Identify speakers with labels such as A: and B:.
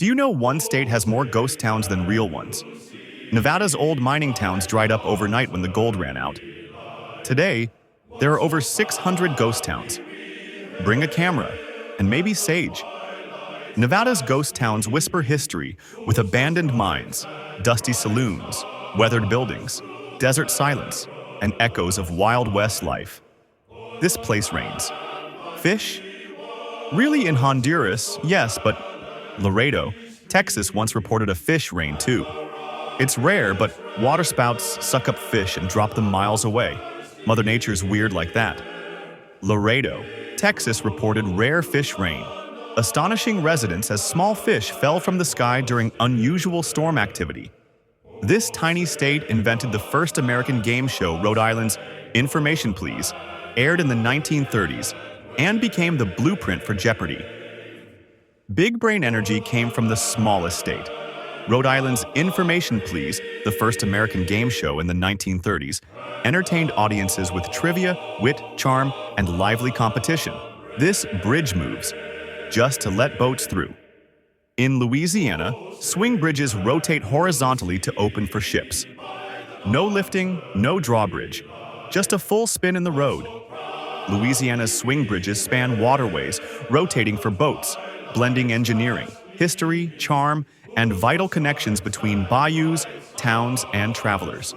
A: Do you know one state has more ghost towns than real ones? Nevada's old mining towns dried up overnight when the gold ran out. Today, there are over 600 ghost towns. Bring a camera, and maybe sage. Nevada's ghost towns whisper history with abandoned mines, dusty saloons, weathered buildings, desert silence, and echoes of Wild West life. This place rains. Fish? Really, in Honduras, yes, but Laredo, Texas once reported a fish rain too. It's rare, but waterspouts suck up fish and drop them miles away. Mother Nature's weird like that. Laredo, Texas reported rare fish rain, astonishing residents as small fish fell from the sky during unusual storm activity. This tiny state invented the first American game show, Rhode Island's Information Please, aired in the 1930s, and became the blueprint for Jeopardy! Big brain energy came from the smallest state. Rhode Island's Information Please, the first American game show in the 1930s, entertained audiences with trivia, wit, charm, and lively competition. This bridge moves, just to let boats through. In Louisiana, swing bridges rotate horizontally to open for ships. No lifting, no drawbridge, just a full spin in the road. Louisiana's swing bridges span waterways, rotating for boats, blending engineering, history, charm, and vital connections between bayous, towns, and travelers.